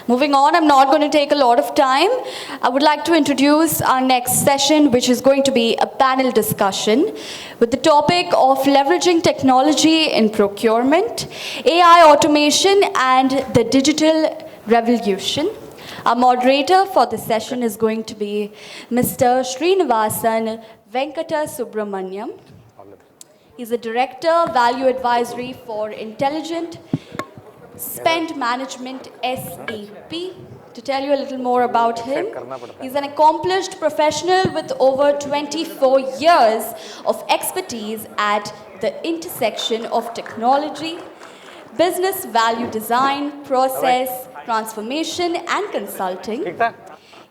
Moving on, I'm not going to take a lot of time. I would like to introduce our next session, which is going to be a panel discussion with the topic of leveraging technology in procurement, AI automation, and the digital revolution. Our moderator for this session is going to be Mr. Srinivasan Venkatasubramanyam. He's a Director, Value Advisory for Intelligent Spend Management, SAP. To tell you a little more about him, he's an accomplished professional with over 24 years of expertise at the intersection of technology, business value design, process, transformation, and consulting.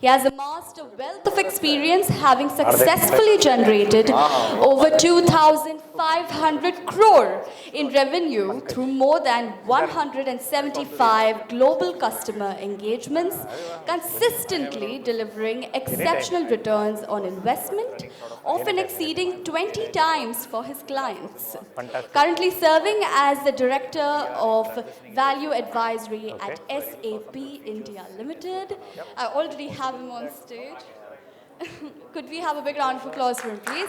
He has amassed a wealth of experience, having successfully generated over 2,500 crore in revenue through more than 175 global customer engagements, consistently delivering exceptional returns on investment, often exceeding 20 times for his clients. Currently serving as the Director of Value Advisory at SAP India Limited. I already have him on stage. Could we have a big round of applause for him, please?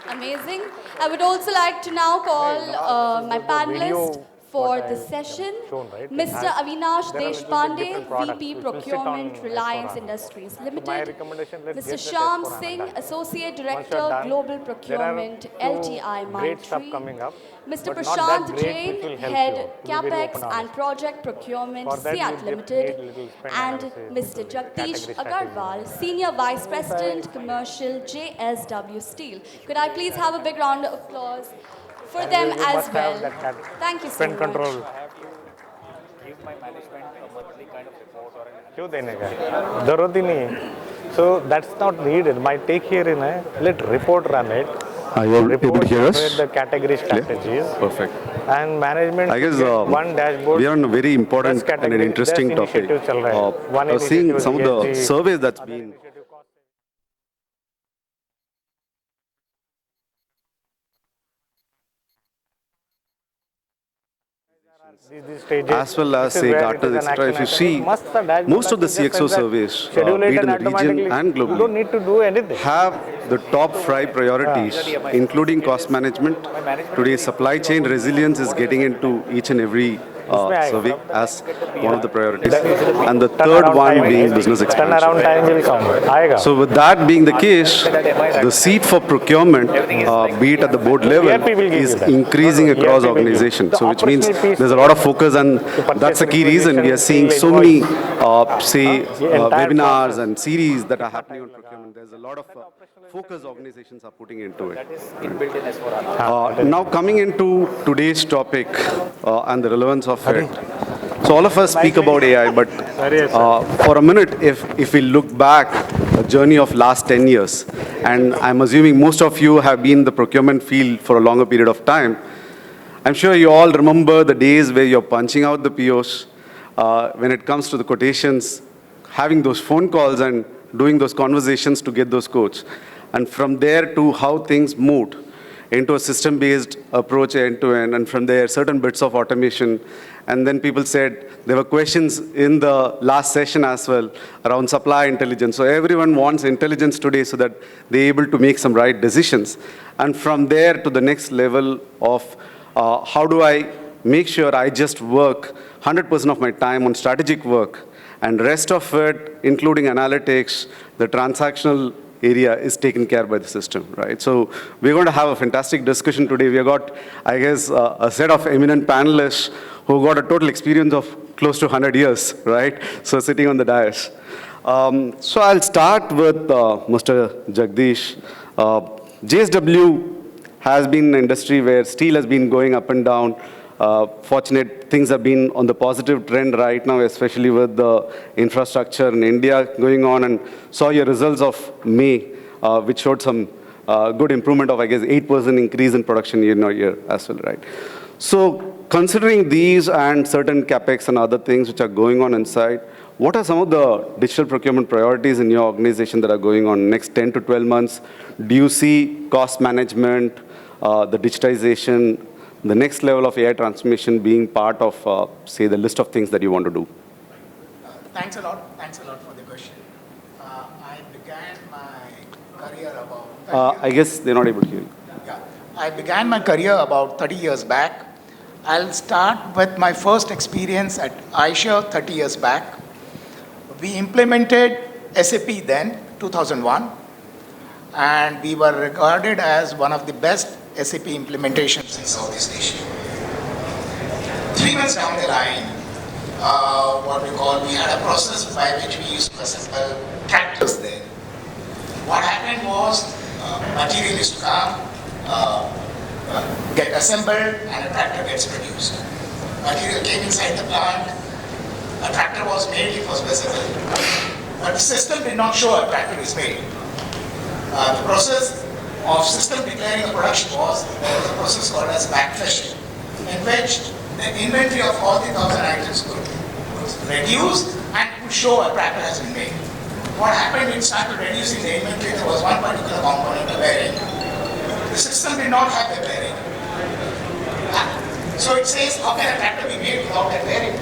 Amazing. I would also like to now call my panelist for the session, Mr. Avinash Deshpande, VP Procurement, Reliance Industries Limited, Mr. Shyam Singh, Associate Director, Global Procurement, LTI Mindtree, Mr. Prashant Jain, Head Capex and Project Procurement, SIAT Limited, and Mr. Jagdish Agarwal, Senior Vice President, Commercial, JSW Steel. Could I please have a big round of applause for them as well? Thank you so much. Control. Give my management a monthly kind of report or an So that's not needed. My take here in let report run it. Are you able to hear us? The category strategies. Perfect. And management. I guess one dashboard. We are on a very important and an interesting topic. Seeing some of the surveys that's been. As well as say Gartner, etc. If you see, most of the CXO surveys, be it in the region and globally, have the top 5 priorities, including cost management. Today, supply chain resilience is getting into each and every survey as one of the priorities, and the third one being business expansion. So with that being the case, the seat for procurement, be it at the board level, is increasing across organizations. So which means there's a lot of focus, and that's the key reason we are seeing so many, webinars and series that are happening on procurement. There's a lot of focus organizations are putting into it. Now coming into today's topic and the relevance of it. So all of us speak about AI, but for a minute, if we look back a journey of last 10 years, and I'm assuming most of you have been in the procurement field for a longer period of time, I'm sure you all remember the days where you're punching out the POs, when it comes to the quotations, having those phone calls and doing those conversations to get those quotes. And from there to how things moved into a system-based approach end-to-end, and from there, certain bits of automation. And then people said, there were questions in the last session as well around supply intelligence. So everyone wants intelligence today so that they're able to make some right decisions. And from there to the next level of how do I make sure I just work 100% of my time on strategic work, and rest of it, including analytics, the transactional area is taken care by the system, right? So we're going to have a fantastic discussion today. We have got, I guess, a set of eminent panelists who got a total experience of close to 100 years, right? So sitting on the dais. So I'll start with Mr. Jagdish. JSW has been an industry where steel has been going up and down. Fortunate things have been on the positive trend right now, especially with the infrastructure in India going on, and saw your results of May, which showed some good improvement of, I guess, 8% increase in production year-on-year as well, right? So considering these and certain capex and other things which are going on inside, what are some of the digital procurement priorities in your organization that are going on next 10 to 12 months? Do you see cost management, the digitization, the next level of AI transformation being part of, say, the list of things that you want to do? Thanks a lot. Thanks a lot for the question. I began my career about 30 I guess they're not able to hear you. Yeah. I began my career about 30 years back. I'll start with my first experience at Aisha 30 years back. We implemented SAP then, 2001, and we were regarded as one of the best SAP implementations in Southeast Asia. 3 months down the line, we had a process by which we used to assemble tractors there. What happened was, material used to come, get assembled, and a tractor gets produced. Material came inside the plant, a tractor was made, it was visible. But the system did not show a tractor is made. The process of system declaring a production was, there was a process called as backfishing, in which the inventory of all the 1,000 items could reduce and could show a tractor has been made. What happened, it started reducing the inventory. There was one particular component, a bearing. The system did not have the bearing. So it says, how can a tractor be made without a bearing?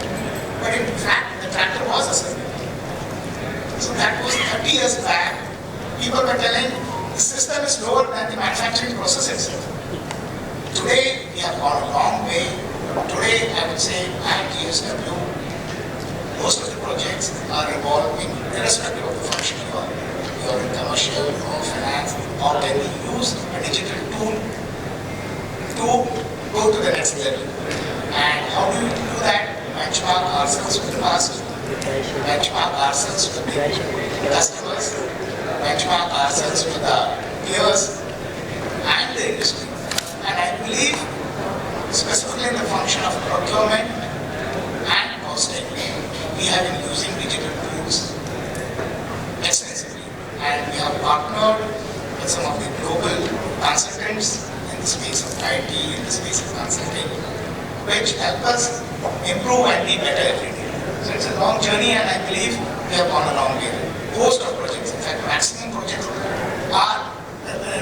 But in fact, the tractor was assembled. So that was 30 years back. People were telling the system is lower than the manufacturing process itself. Today, we have gone a long way. Today, I would say, at GSW, most of the projects are involving, irrespective of the function you are in commercial or finance, or can we use a digital tool to go to the next level. And how do we do that? Benchmark ourselves with the past, benchmark ourselves with the customers, benchmark ourselves with the peers and the industry. And I believe, specifically in the function of procurement and costing, we have been using digital tools extensively. And we have partnered with some of the global consultants in the space of IT, in the space of consulting, which help us improve and be better every day. So it's a long journey, and I believe we have gone a long way. Most of projects, in fact, maximum projects are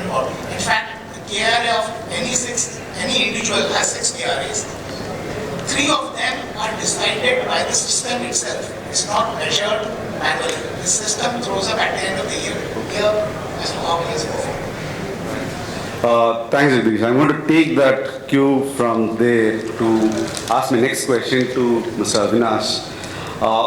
involved. In fact, the KRA of any individual has 6 KRAs. 3 of them are decided by the system itself. It's not measured manually. The system throws up at the end of the year as to how he has performed. Thanks, Jagdish. I'm going to take that cue from there to ask my next question to Mr. Avinash.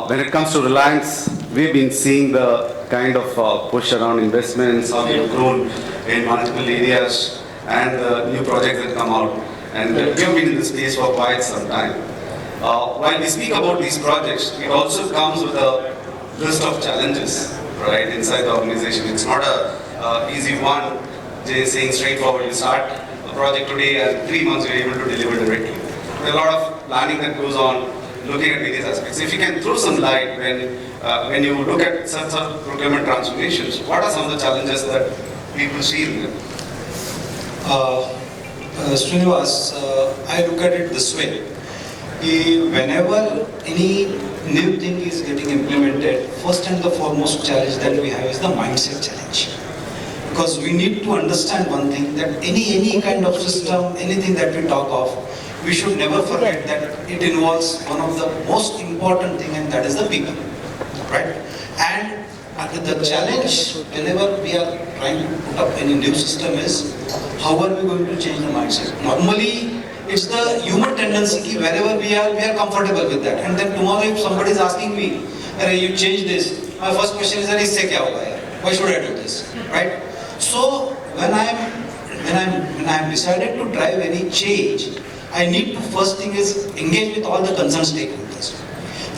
When it comes to Reliance, we've been seeing the kind of push around investments, how we've grown in multiple areas, and the new projects that come out. And we've been in this space for quite some time. While we speak about these projects, it also comes with a list of challenges, right, inside the organization. It's not a easy one, just saying straightforward, you start a project today and 3 months you're able to deliver directly. There's a lot of planning that goes on, looking at various aspects. If you can throw some light when you look at such procurement transformations, what are some of the challenges that people see in them? Srinivasan, I look at it this way. Whenever any new thing is getting implemented, first and the foremost challenge that we have is the mindset challenge. Because we need to understand one thing, that any kind of system, anything that we talk of, we should never forget that it involves one of the most important thing, and that is the people, right? And the challenge whenever we are trying to put up any new system is, how are we going to change the mindset? Normally, it's the human tendency, wherever we are comfortable with that. And then tomorrow if somebody is asking me, you change this, my first question is, isse kya hoga yaar? Why should I do this, right? So when I'm decided to drive any change, I need to first thing is engage with all the concerned stakeholders.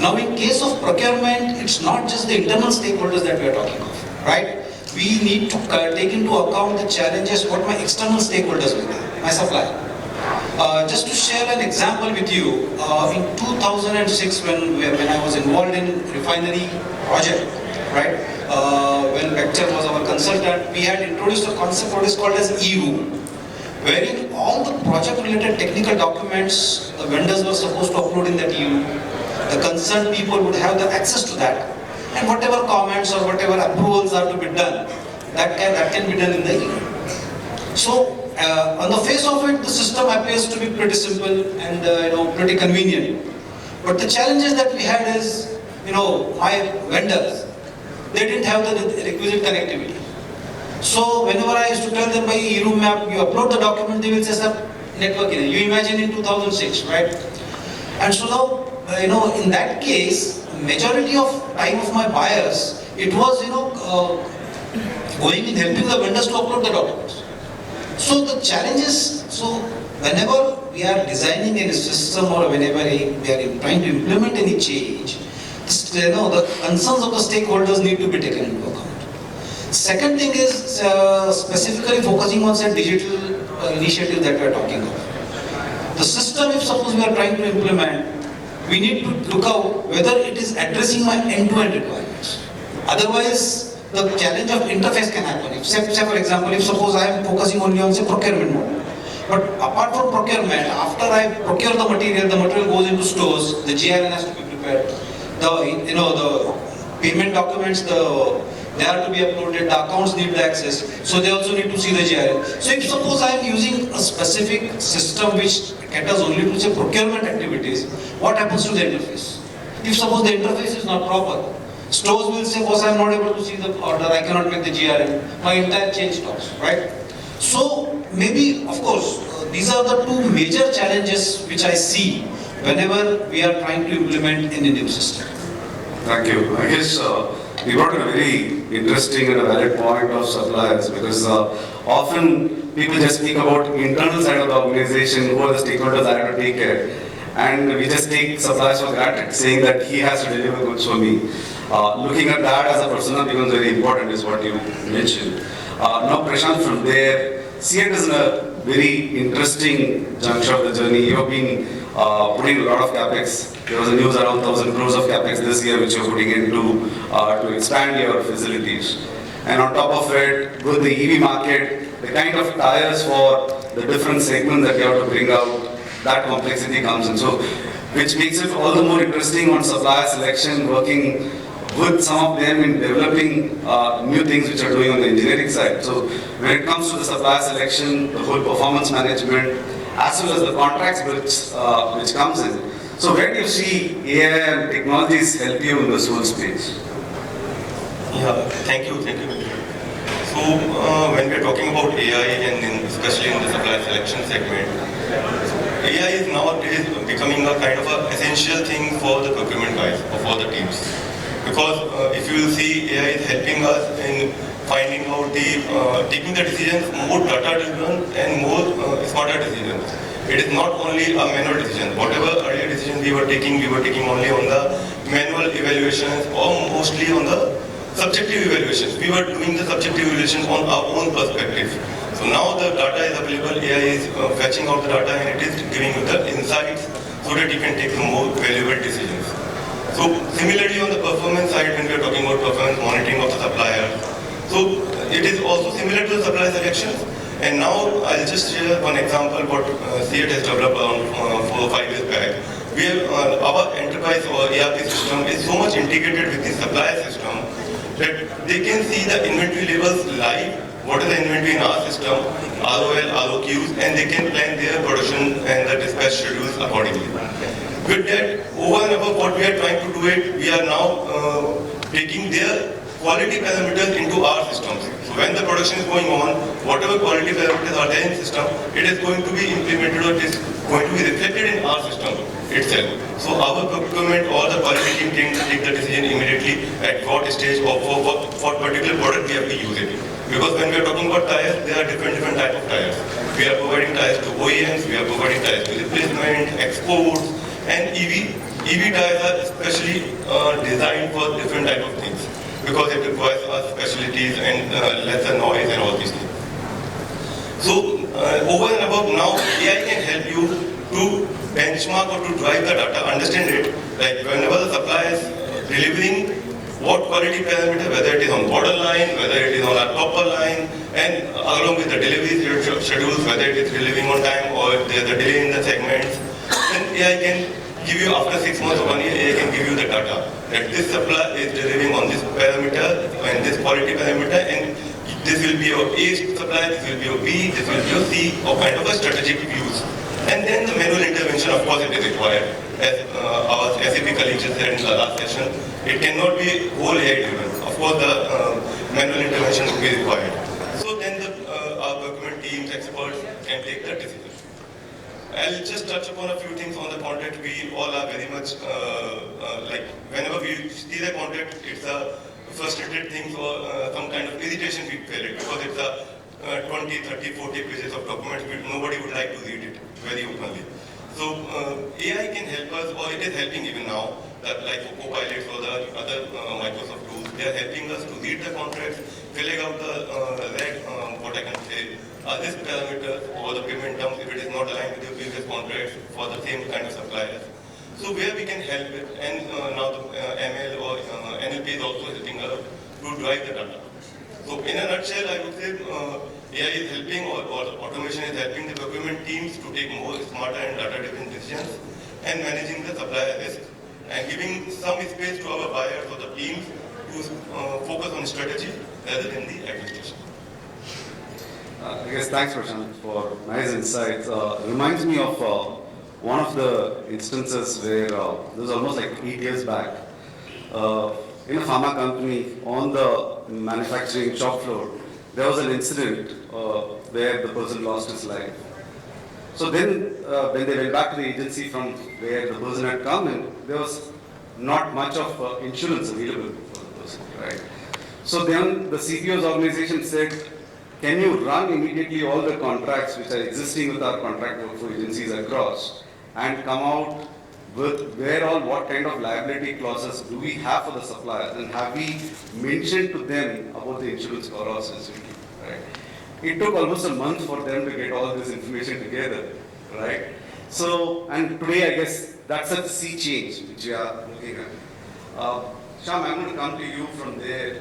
Now in case of procurement, it's not just the internal stakeholders that we are talking of, right? We need to take into account the challenges what my external stakeholders will have, my supplier. Just to share an example with you, in 2006 when I was involved in refinery project, right? When Vector was our consultant, we had introduced a concept what is called as E-room, wherein all the project-related technical documents the vendors were supposed to upload in that E-room. The concerned people would have the access to that, and whatever comments or whatever approvals are to be done, that can be done in the E-room. So on the face of it, the system appears to be pretty simple and pretty convenient. But the challenges that we had is my vendors, they didn't have the requisite connectivity. So whenever I used to tell them by e-room map, you upload the document, they will say, sir, network in. You imagine in 2006, right? And so now, in that case, majority of time of my buyers, it was, going and helping the vendors to upload the documents. So the challenge is, whenever we are designing any system or whenever we are trying to implement any change, the concerns of the stakeholders need to be taken into account. Second thing is specifically focusing on some digital initiatives that we are talking about. The system, if suppose we are trying to implement, we need to look out whether it is addressing my end-to-end requirements. Otherwise, the challenge of interface can happen. If, say for example, if suppose I am focusing only on say procurement model, but apart from procurement, after I procure the material goes into stores, the GRN has to be prepared, the payment documents, they are to be uploaded, the accounts need the access, so they also need to see the GRN. So if suppose I am using a specific system which caters only to say procurement activities, what happens to the interface? If suppose the interface is not proper, stores will say, boss, I am not able to see the order, I cannot make the GRN, my entire chain stops, right? So maybe, of course, these are the two major challenges which I see whenever we are trying to implement any new system. Thank you. I guess we brought in a very interesting and a valid point of suppliers, because often people just speak about internal side of the organization, who are the stakeholders that have to take care, and we just take suppliers for granted, saying that he has to deliver goods for me. Looking at that as a persona becomes very important, is what you mentioned. Now Prashant, from there, see it as a very interesting juncture of the journey. You have been putting a lot of capex. There was a news around 1,000 crores of capex this year which you're putting into to expand your facilities. And on top of it, with the EV market, the kind of tires for the different segments that you have to bring out, that complexity comes in. So, which makes it all the more interesting on supplier selection, working with some of them in developing new things which are doing on the engineering side. So, when it comes to the supplier selection, the whole performance management, as well as the contracts which comes in. So where do you see AI and technologies help you in this whole space? Yeah, thank you. So when we are talking about AI and especially in the supply selection segment, AI is nowadays becoming a kind of an essential thing for the procurement guys or for the teams. Because if you will see, AI is helping us in finding out taking the decisions more data-driven and more smarter decisions. It is not only a manual decision. Whatever earlier decisions we were taking only on the manual evaluations or mostly on the subjective evaluations. We were doing the subjective evaluations on our own perspective. So now the data is available, AI is fetching out the data and it is giving you the insights so that you can take the more valuable decisions. So similarly on the performance side, when we are talking about performance monitoring of the supplier, so it is also similar to the supply selections. And now I'll just share one example what CEAT has developed around 4 or 5 years back. We have, our enterprise or ERP system is so much integrated with the supplier system that they can see the inventory levels live, what is the inventory in our system, ROL, ROQs, and they can plan their production and the dispatch schedules accordingly. With that, over and above what we are trying to do it, we are now taking their quality parameters into our systems. So when the production is going on, whatever quality parameters are there in system, it is going to be implemented or it is going to be reflected in our system itself. So our procurement or the quality team can take the decision immediately at what stage or for particular product we have to use it. Because when we are talking about tires, there are different types of tires. We are providing tires to OEMs, we are providing tires to replacement, exports, and EV tires are especially designed for different type of things, because it requires our specialties and lesser noise and all these things. So over and above now, AI can help you to benchmark or to drive the data, understand it, like whenever the supplier is delivering what quality parameter, whether it is on borderline, whether it is on a topper line, and along with the delivery schedules, whether it is delivering on time or if there is a delay in the segments, then AI can give you after 6 months or 1 year, AI can give you the data that this supplier is delivering on this parameter and this quality parameter, and this will be your A supplier, this will be your B, this will be your C, or kind of a strategic views. And then the manual intervention, of course, it is required. As our SAP colleagues said in the last session, It cannot be whole AI driven. Of course, the manual intervention will be required. So then our procurement teams, experts can take the decision. I'll just touch upon a few things on the contract. We all are very much like whenever we see the contract, it's a frustrated thing or some kind of irritation we feel it because it's a 20, 30, 40 pages of documents. Nobody would like to read it very openly. So AI can help us, or it is helping even now, that like Copilots or the other Microsoft tools, they are helping us to read the contracts, filling out the what I can say, this parameter or the payment terms if it is not aligned with the previous contracts for the same kind of suppliers. So where we can help it, and now the ML or NLP is also helping us to drive the data. So in a nutshell, I would say AI is helping or automation is helping the procurement teams to take more smarter and data-driven decisions and managing the supplier risk and giving some space to our buyers or the teams to focus on strategy rather than the administration. I guess thanks, Prashant, for nice insights. Reminds me of one of the instances where this was almost like 8 years back. In a pharma company on the manufacturing shop floor, there was an incident where the person lost his life. So then, when they went back to the agency from where the person had come in, there was not much of insurance available for the person, right? So then the CPO's organization said, can you run immediately all the contracts which are existing with our contract workflow agencies across and come out with what kind of liability clauses do we have for the suppliers, and have we mentioned to them about the insurance cover specifically, right? It took almost a month for them to get all this information together, right? So, and today I guess that's a sea change which we are looking at. Shyam, I'm going to come to you from there,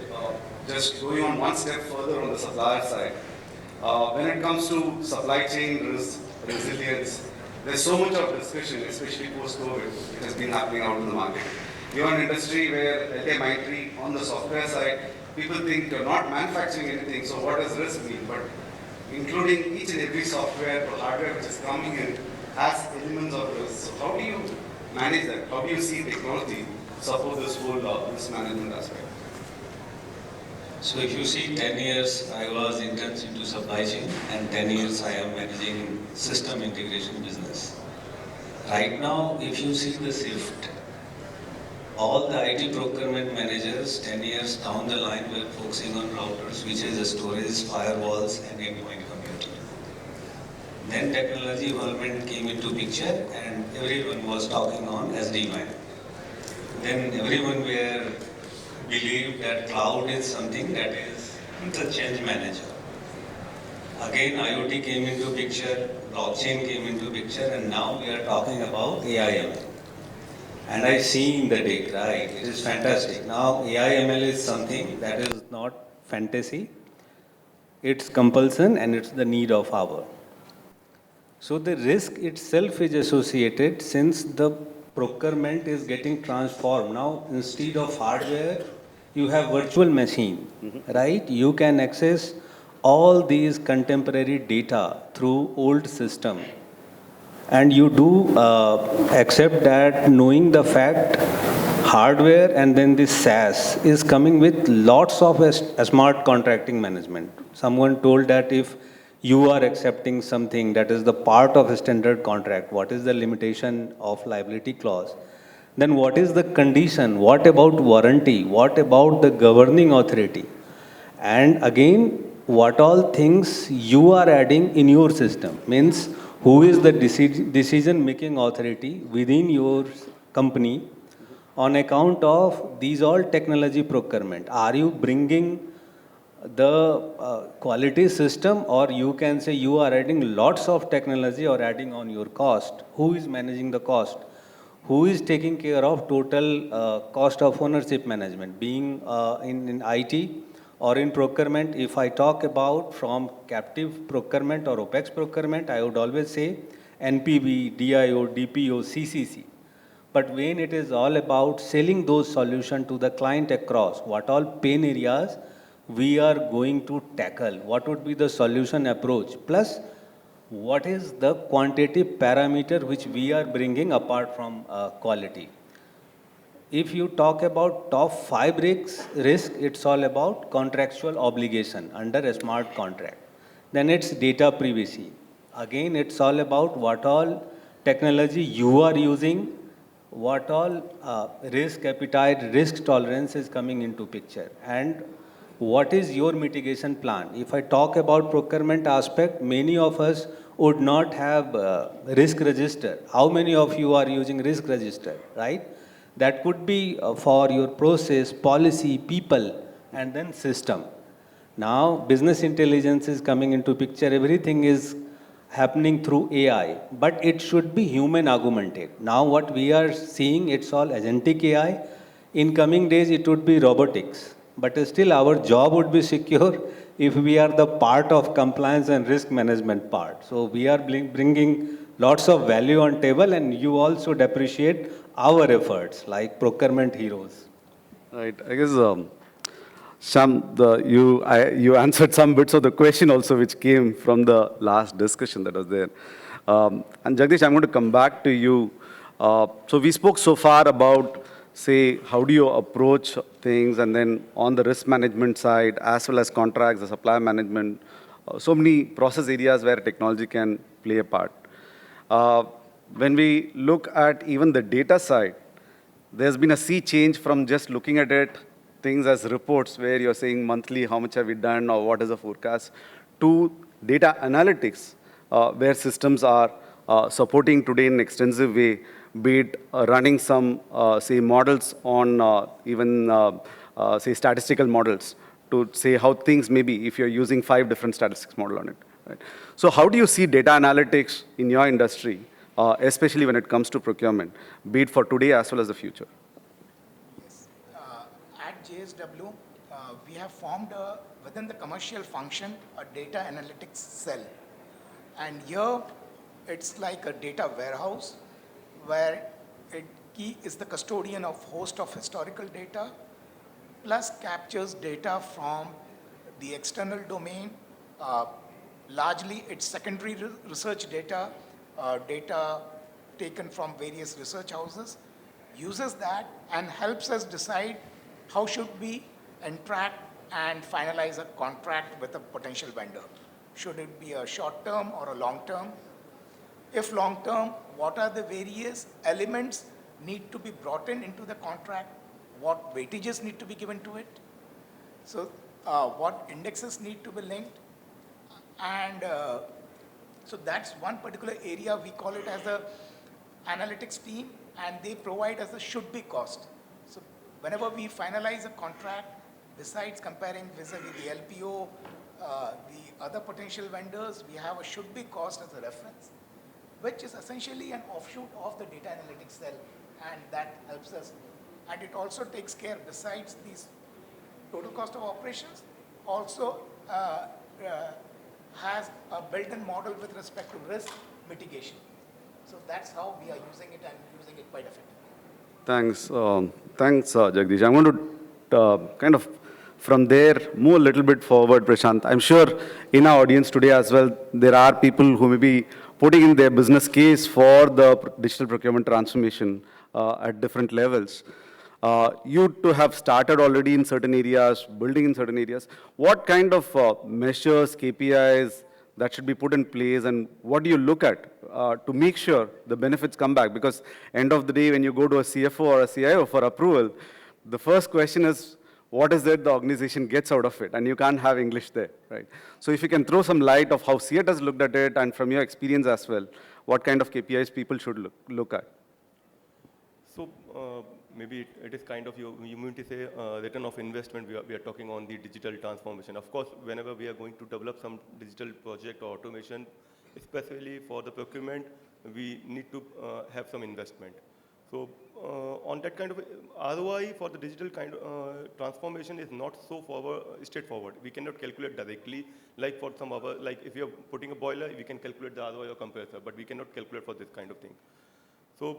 just going on one step further on the supplier side. When it comes to supply chain risk, resilience, there's so much of discussion, especially post-COVID, which has been happening out in the market. You're an industry where LTI on the software side, people think you're not manufacturing anything, so what does risk mean? But including each and every software or hardware which is coming in has elements of risk. So how do you manage that? How do you see technology support this whole risk management aspect? So if you see 10 years, I was interned into supply chain, and 10 years I am managing system integration business. Right now, if you see the shift, all the IT procurement managers 10 years down the line were focusing on routers, switches, storage, firewalls, and endpoint computing. Then technology development came into picture, and everyone was talking on SD-WAN. Then everyone were believed that cloud is something that is the change manager. Again, IoT came into picture, blockchain came into picture, and now we are talking about AI/ML. And I see in the deck, right, it is fantastic. Now AI/ML is something that is not fantasy, it's compulsion and it's the need of hour. So the risk itself is associated since the procurement is getting transformed. Now instead of hardware, you have virtual machine, right? You can access all these contemporary data through old system. And you do accept that, knowing the fact hardware and then this SaaS is coming with lots of smart contracting management. Someone told that if you are accepting something that is the part of a standard contract, what is the limitation of liability clause? Then what is the condition? What about warranty? What about the governing authority? And again, what all things you are adding in your system? Means who is the decision-making authority within your company on account of these all technology procurement? Are you bringing the quality system, or you can say you are adding lots of technology or adding on your cost? Who is managing the cost? Who is taking care of total cost of ownership management? Being in IT or in procurement, if I talk about from captive procurement or OPEX procurement, I would always say NPV, DIO, DPO, CCC. But when it is all about selling those solutions to the client across, what all pain areas we are going to tackle, what would be the solution approach, plus what is the quantitative parameter which we are bringing apart from quality. if you talk about top 5 risk, it's all about contractual obligation under a smart contract. Then it's data privacy. Again, it's all about what all technology you are using, what all risk appetite, risk tolerance is coming into picture, and what is your mitigation plan. If I talk about procurement aspect, many of us would not have risk register. How many of you are using risk register, right? That could be for your process, policy, people, and then system. Now, business intelligence is coming into picture. Everything is happening through AI, but it should be human augmented. Now, what we are seeing, it's all agentic AI. In coming days, it would be robotics. But still, our job would be secure if we are the part of compliance and risk management part. So we are bringing lots of value on table, and you all should appreciate our efforts like procurement heroes. Right. I guess, Sham, you answered some bits of the question also which came from the last discussion that was there. And Jagdish, I'm going to come back to you. So we spoke so far about, say, how do you approach things, and then on the risk management side, as well as contracts, the supplier management, so many process areas where technology can play a part. When we look at even the data side, there's been a sea change from just looking at it, things as reports where you're saying monthly, how much have we done or what is the forecast, to data analytics, where systems are supporting today in an extensive way, be it running some, say, models on even, say, statistical models to say how things may be if you're using 5 different statistics model on it. Right? So how do you see data analytics in your industry, especially when it comes to procurement, be it for today as well as the future? Yes. At JSW, we have formed within the commercial function a data analytics cell. And here, it's like a data warehouse where key is the custodian of host of historical data, plus captures data from the external domain. Largely, it's secondary research data, data taken from various research houses, uses that and helps us decide how should we interact and finalize a contract with a potential vendor. Should it be a short term or a long term? If long term, what are the various elements need to be brought into the contract? What weightages need to be given to it? So what indexes need to be linked? And so that's one particular area. We call it as the analytics team, and they provide us a should be cost. So whenever we finalize a contract, besides comparing vis-a-vis the LPO, the other potential vendors, we have a should be cost as a reference, which is essentially an offshoot of the data analytics cell, and that helps us. And it also takes care, besides these total cost of operations, also has a built-in model with respect to risk mitigation. So that's how we are using it, and using it quite effectively. Thanks, Jagdish. I'm going to kind of from there move a little bit forward, Prashant. I'm sure in our audience today as well, there are people who may be putting in their business case for the digital procurement transformation at different levels. You to have started already in certain areas, building in certain areas. What kind of measures, KPIs that should be put in place, and what do you look at to make sure the benefits come back? Because end of the day, when you go to a CFO or a CIO for approval, the first question is, what is it the organization gets out of it? And you can't have English there, right? So if you can throw some light of how CIAT has looked at it, and from your experience as well, what kind of KPIs people should look at? So maybe it is kind of, you mean to say return of investment. We are talking on the digital transformation. Of course, whenever we are going to develop some digital project or automation, especially for the procurement, we need to have some investment. So on that kind of ROI for the digital kind of transformation is not so straightforward. We cannot calculate directly, like for some other, like if you're putting a boiler, we can calculate the ROI or compressor, but we cannot calculate for this kind of thing. So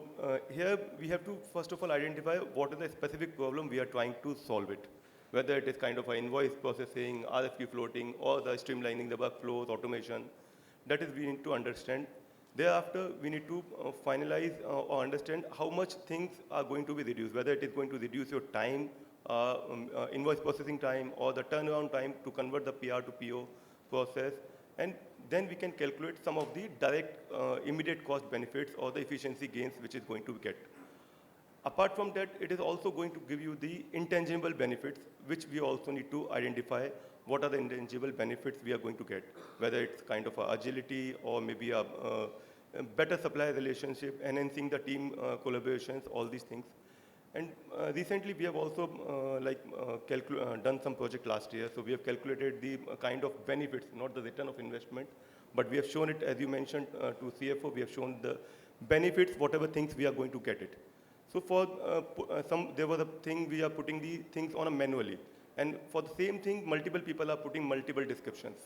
here we have to first of all identify what is the specific problem we are trying to solve it. Whether it is kind of an invoice processing, RFQ floating, or the streamlining the workflows, automation. That is we need to understand. Thereafter, we need to finalize or understand how much things are going to be reduced, whether it is going to reduce your time, invoice processing time, or the turnaround time to convert the PR to PO process. And then we can calculate some of the direct immediate cost benefits or the efficiency gains which is going to get. Apart from that, it is also going to give you the intangible benefits, which we also need to identify what are the intangible benefits we are going to get, whether it's kind of agility or maybe a better supplier relationship, enhancing the team collaborations, all these things. And recently, we have also done some project last year. So we have calculated the kind of benefits, not the return of investment, but we have shown it, as you mentioned to CFO, we have shown the benefits, whatever things we are going to get it. So for there was a thing we are putting the things on a manually. And for the same thing, multiple people are putting multiple descriptions.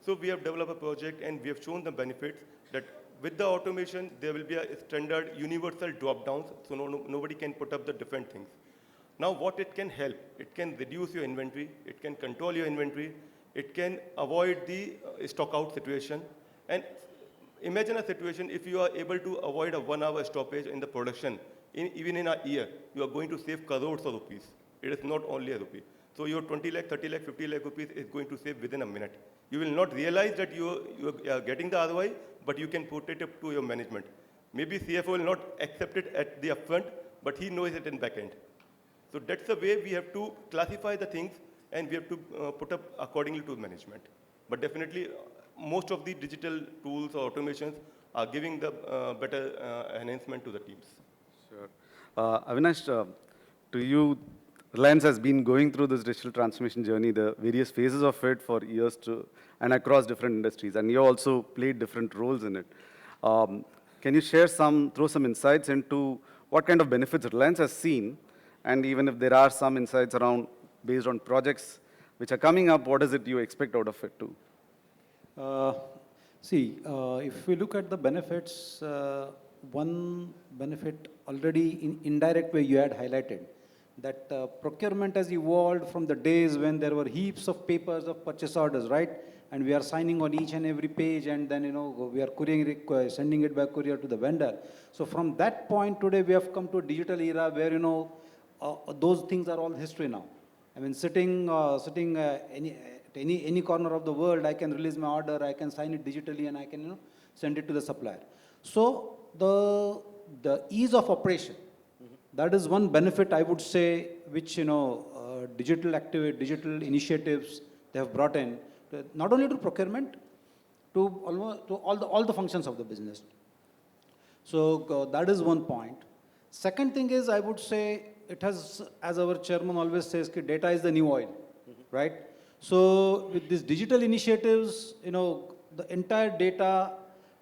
So we have developed a project and we have shown the benefits that with the automation, there will be a standard universal drop-downs, so nobody can put up the different things. Now what it can help, it can reduce your inventory, it can control your inventory, it can avoid the stock out situation. And imagine a situation if you are able to avoid a 1 hour stoppage in the production, even in a year, you are going to save crores of rupees. It is not only a rupee. So your 20 lakh, 30 lakh, 50 lakh rupees is going to save within a minute. You will not realize that you are getting the ROI, but you can put it up to your management. Maybe CFO will not accept it at the upfront, but he knows it in back end. So that's the way we have to classify the things and we have to put up accordingly to management. But definitely, most of the digital tools or automations are giving the better enhancement to the teams. Sure. Avinash, to you, Reliance has been going through this digital transformation journey, the various phases of it for years and across different industries, and you also played different roles in it. Can you share throw some insights into what kind of benefits Reliance has seen, and even if there are some insights around based on projects which are coming up, what is it you expect out of it too? If we look at the benefits, one benefit already in indirect way you had highlighted, that procurement has evolved from the days when there were heaps of papers of purchase orders, right? And we are signing on each and every page, and then, we are sending it by courier to the vendor. So from that point today, we have come to a digital era where, those things are all history now. I mean, sitting any corner of the world, I can release my order, I can sign it digitally, and I can, send it to the supplier. So the ease of operation, that is one benefit I would say, which digital initiatives they have brought in, not only to procurement, to all the functions of the business. So that is one point. Second thing is, I would say it has, as our chairman always says, data is the new oil, right? So with these digital initiatives, the entire data,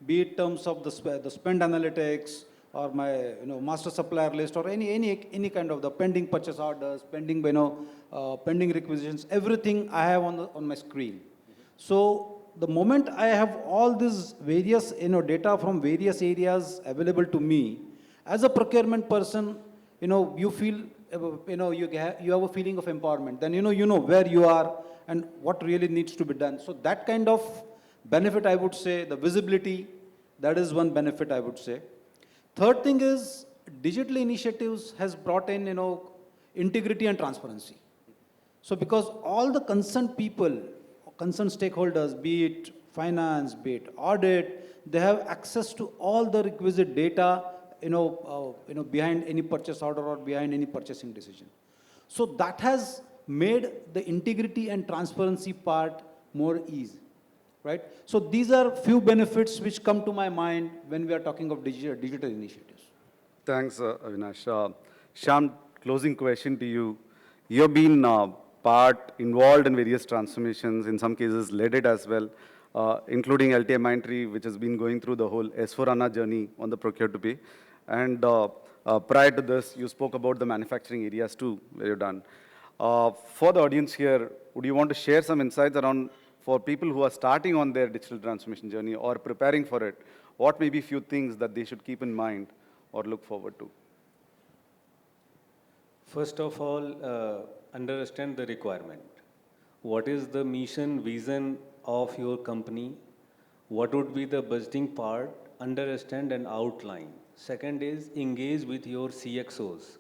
be it terms of the spend analytics, or my master supplier list, or any kind of the pending purchase orders, pending pending requisitions, everything I have on my screen. So the moment I have all these various data from various areas available to me, as a procurement person, you feel you have a feeling of empowerment. Then you know where you are and what really needs to be done. So that kind of benefit, I would say, the visibility, that is one benefit I would say. Third thing is, digital initiatives has brought in, integrity and transparency. So because all the concerned people, concerned stakeholders, be it finance, be it audit, they have access to all the requisite data, behind any purchase order or behind any purchasing decision. So that has made the integrity and transparency part more easy. Right? So these are few benefits which come to my mind when we are talking of digital initiatives. Thanks, Avinash. Shyam, closing question to you. You've been involved in various transformations, in some cases led it as well, including LTI Mindtree, which has been going through the whole S4HANA journey on the procure to pay. And prior to this, you spoke about the manufacturing areas too, where you've done. For the audience here, would you want to share some insights around, for people who are starting on their digital transformation journey or preparing for it, what may be few things that they should keep in mind or look forward to? First of all, understand the requirement. What is the mission, vision of your company? What would be the budgeting part? understand and outline. Second is engage with your CXOs.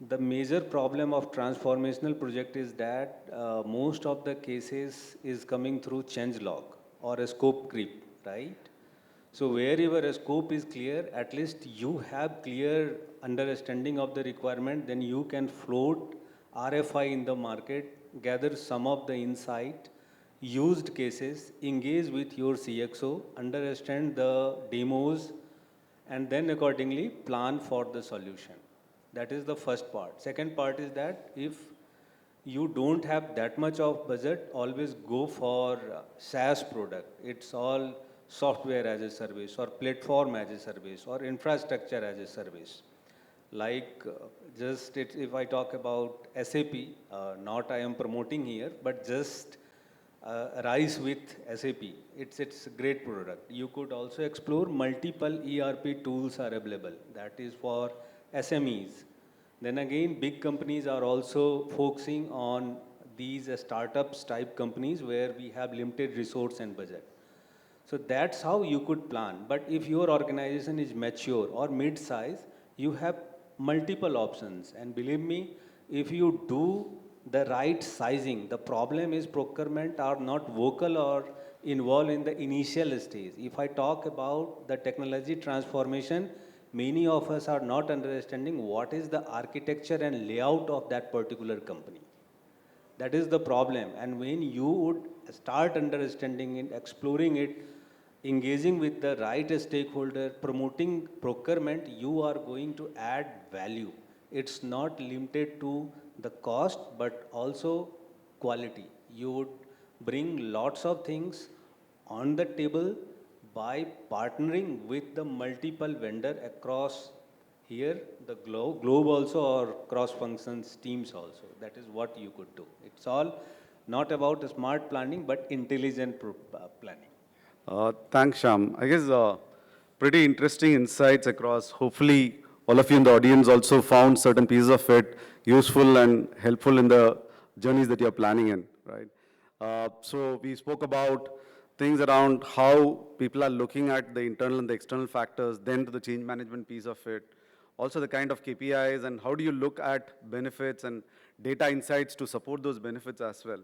The major problem of transformational project is that most of the cases is coming through change log or a scope creep, right? So wherever a scope is clear, at least you have clear understanding of the requirement, then you can float RFI in the market, gather some of the insight, used cases, engage with your CXO, understand the demos, and then accordingly plan for the solution. That is the first part. Second part is that if you don't have that much of budget, always go for SaaS product. It's all software as a service or platform as a service or infrastructure as a service. Like if I talk about SAP, not I am promoting here, but just Rise with SAP. It's a great product. You could also explore multiple ERP tools are available. That is for SMEs. Then again, big companies are also focusing on these startups type companies where we have limited resource and budget. So that's how you could plan. But if your organization is mature or mid-size, you have multiple options. And believe me, if you do the right sizing, the problem is procurement are not vocal or involved in the initial stage. If I talk about the technology transformation, many of us are not understanding what is the architecture and layout of that particular company. That is the problem. And when you would start understanding it, exploring it, engaging with the right stakeholder, promoting procurement, you are going to add value. It's not limited to the cost, but also quality. You would bring lots of things on the table by partnering with the multiple vendor across here, the globe also, or cross functions teams also. That is what you could do. It's all not about smart planning, but intelligent planning. Thanks, Sham. I guess pretty interesting insights across. Hopefully, all of you in the audience also found certain pieces of it useful and helpful in the journeys that you're planning in, right? So we spoke about things around how people are looking at the internal and the external factors, then to the change management piece of it. Also the kind of KPIs and how do you look at benefits and data insights to support those benefits as well.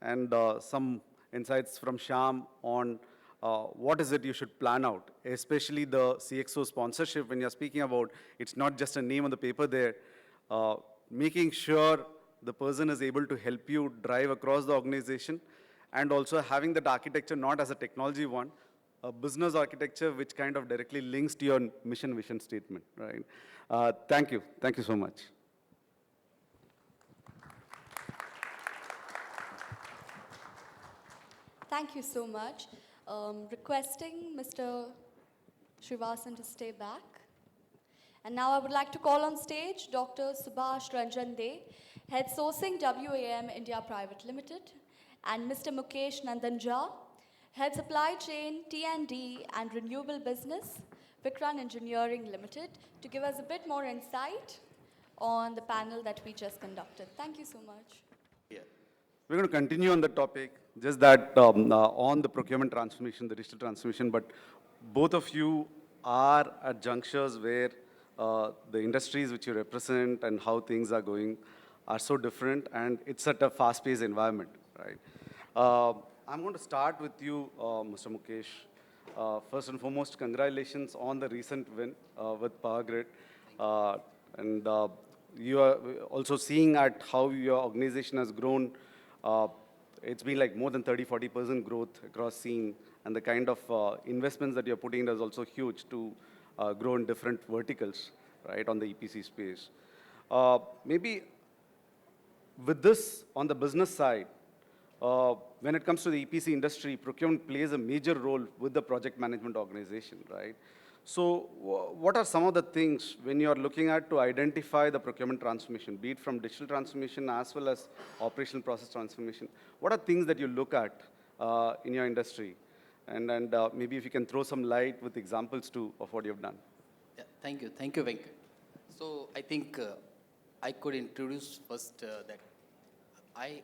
And some insights from Sham on what is it you should plan out, especially the CXO sponsorship when you're speaking about, it's not just a name on the paper there, making sure the person is able to help you drive across the organization and also having that architecture not as a technology one, a business architecture which kind of directly links to your mission vision statement, right? Thank you. Thank you so much. Thank you so much. Requesting Mr. Srinivasan to stay back. And now I would like to call on stage Dr. Subhash Ranjan, Head Sourcing WAM India Private Limited, and Mr. Mukesh Nandan, Head Supply Chain T&D and Renewable Business, Vikran Engineering Limited, to give us a bit more insight on the panel that we just conducted. Thank you so much. Yeah. We're going to continue on the topic, just that on the procurement transformation, the digital transformation, but both of you are at junctures where the industries which you represent and how things are going are so different, and it's at a fast-paced environment, right? I'm going to start with you, Mr. Mukesh. First and foremost, congratulations on the recent win with Power Grid. And you are also seeing at how your organization has grown. It's been like more than 30-40% growth across scene, and the kind of investments that you're putting in is also huge to grow in different verticals, right, on the EPC space. Maybe with this on the business side, when it comes to the EPC industry, procurement plays a major role with the project management organization, right? So what are some of the things when you're looking at to identify the procurement transformation, be it from digital transformation as well as operational process transformation? What are things that you look at in your industry? And maybe if you can throw some light with examples too of what you've done. Yeah, thank you, Venkat. So I think I could introduce first that I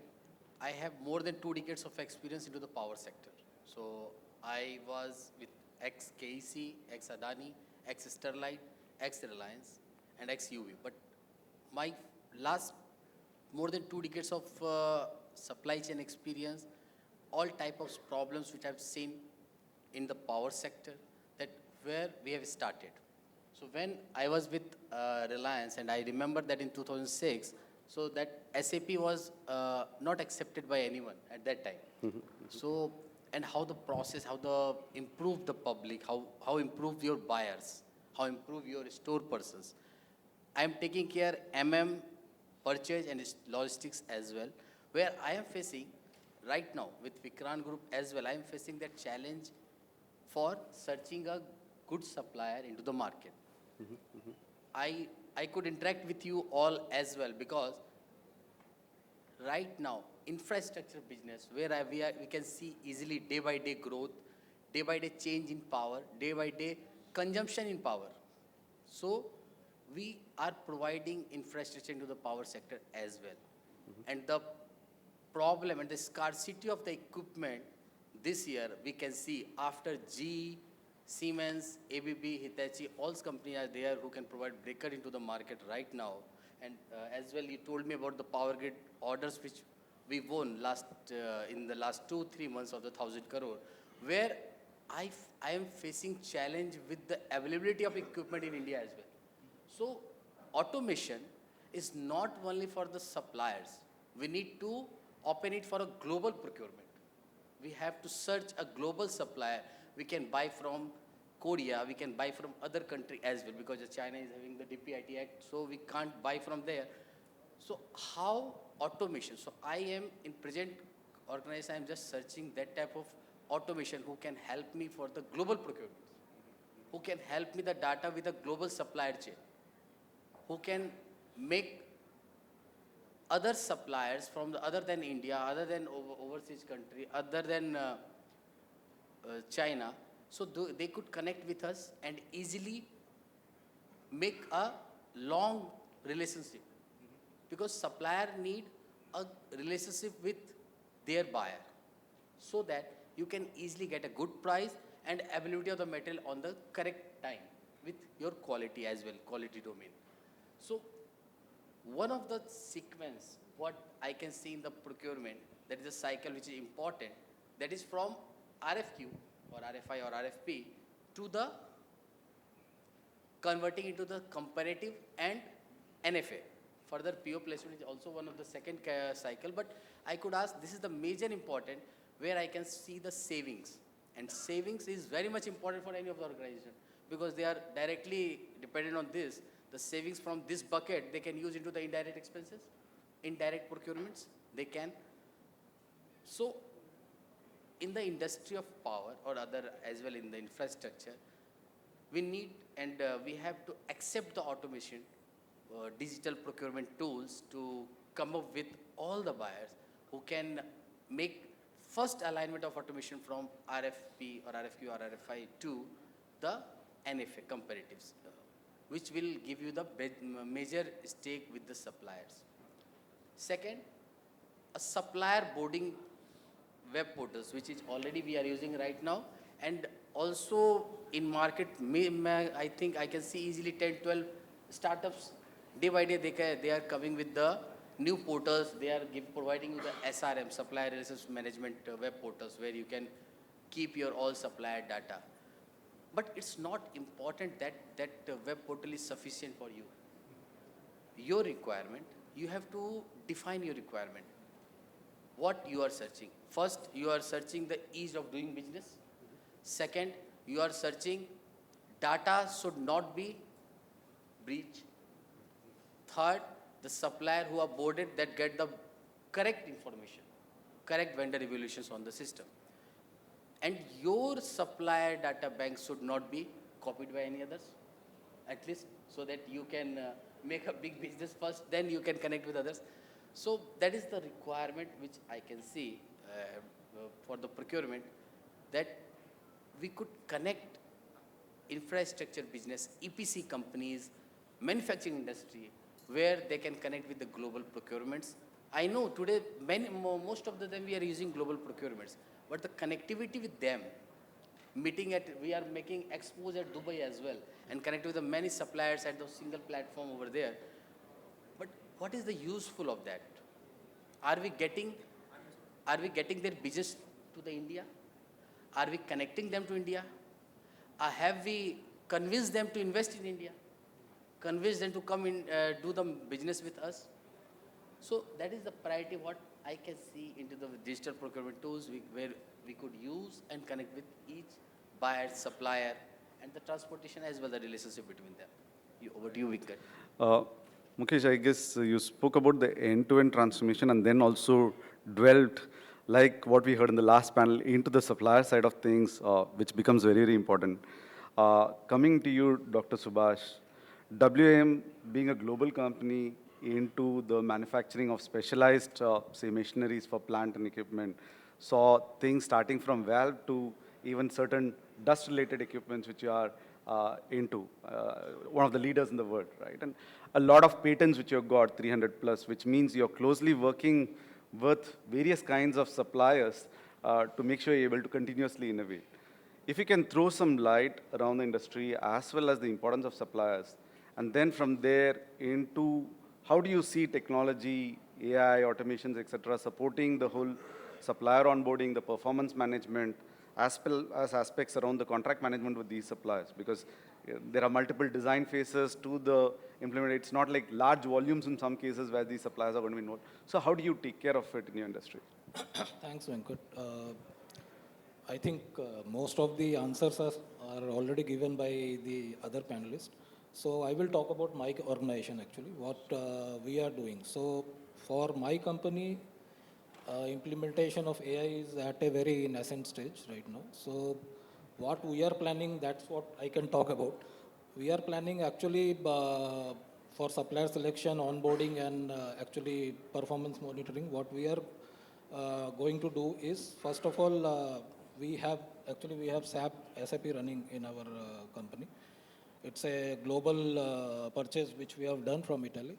have more than 2 decades of experience into the power sector. So I was with ex-KEC, ex-Adani, ex-Sterlite, ex-Reliance, and ex-UV. But my last more than 2 decades of supply chain experience, all type of problems which I've seen in the power sector, that where we have started. So when I was with Reliance, and I remember that in 2006, so that SAP was not accepted by anyone at that time. So, and how the process, how the improve the public, how improve your buyers, how improve your store persons. I am taking care purchase and logistics as well, where I am facing right now with Vikran Group as well, I am facing that challenge for searching a good supplier into the market. I could interact with you all as well, because right now, infrastructure business, where we can see easily day by day growth, day by day change in power, day by day consumption in power. So we are providing infrastructure into the power sector as well. And the problem and the scarcity of the equipment this year, we can see after GE, Siemens, ABB, Hitachi, all companies are there who can provide breaker into the market right now. And as well, you told me about the power grid orders which we won in the last 2-3 months of the 1,000 crore, where I am facing challenge with the availability of equipment in India as well. So automation is not only for the suppliers. We need to open it for a global procurement. We have to search a global supplier. We can buy from Korea, we can buy from other country as well, because China is having the DPIT Act, so we can't buy from there. So how automation? So I am in present organization, I am just searching that type of automation who can help me for the global procurement, who can help me the data with a global supplier chain, who can make other suppliers from other than India, other than overseas country, other than China, so they could connect with us and easily make a long relationship. Because supplier need a relationship with their buyer, so that you can easily get a good price and availability of the material on the correct time with your quality as well, quality domain. So one of the sequence, what I can see in the procurement, that is a cycle which is important, that is from RFQ or RFI or RFP to the converting into the comparative and NFA. Further, PO placement is also one of the second cycle, but I could ask, this is the major important where I can see the savings. And savings is very much important for any of the organization, because they are directly dependent on this. The savings from this bucket, they can use into the indirect expenses, indirect procurements, they can. So in the industry of power or other as well in the infrastructure, we need and we have to accept the automation, digital procurement tools to come up with all the buyers who can make first alignment of automation from RFP or RFQ or RFI to the NFA comparatives, which will give you the major stake with the suppliers. Second, a supplier boarding web portals, which is already we are using right now, and also in market, I think I can see easily 10, 12 startups, day by day they are coming with the new portals. They are providing you the SRM, Supplier Relations Management web portals, where you can keep your all supplier data. But it's not important that web portal is sufficient for you. Your requirement, you have to define your requirement. What you are searching. First, you are searching the ease of doing business. Second, you are searching data should not be breached. Third, the supplier who are boarded that get the correct information, correct vendor evaluations on the system. And your supplier data bank should not be copied by any others, at least so that you can make a big business first, then you can connect with others. So that is the requirement which I can see for the procurement, that we could connect infrastructure business, EPC companies, manufacturing industry, where they can connect with the global procurements. I know today most of them we are using global procurements, but the connectivity with them we are making expos at Dubai as well and connect with the many suppliers at the single platform over there. But what is the useful of that? Are we getting their business to the India? Are we connecting them to India? Have we convinced them to invest in India? Convinced them to come in, do the business with us? So that is the priority what I can see into the digital procurement tools where we could use and connect with each buyer, supplier, and the transportation as well, the relationship between them. Over to you, Vikran. Mukesh, I guess you spoke about the end-to-end transformation and then also dwelt, like what we heard in the last panel, into the supplier side of things, which becomes very, very important. Coming to you, Dr. Subhash, WM being a global company into the manufacturing of specialized, say, machineries for plant and equipment, saw things starting from valve to even certain dust-related equipments which you are into, one of the leaders in the world, right? And a lot of patents which you've got, 300 plus, which means you're closely working with various kinds of suppliers to make sure you're able to continuously innovate. If you can throw some light around the industry as well as the importance of suppliers, and then from there into how do you see technology, AI, automations, etc., supporting the whole supplier onboarding, the performance management, as well as aspects around the contract management with these suppliers, because there are multiple design phases to the implement. It's not like large volumes in some cases where these suppliers are going to be involved. So how do you take care of it in your industry? Thanks, Venkat. I think most of the answers are already given by the other panelists. So I will talk about my organization actually, what we are doing. So for my company, implementation of AI is at a very nascent stage right now. So what we are planning, that's what I can talk about. We are planning actually for supplier selection, onboarding, and actually performance monitoring. What we are going to do is, first of all, we have SAP running in our company. It's a global purchase which we have done from Italy.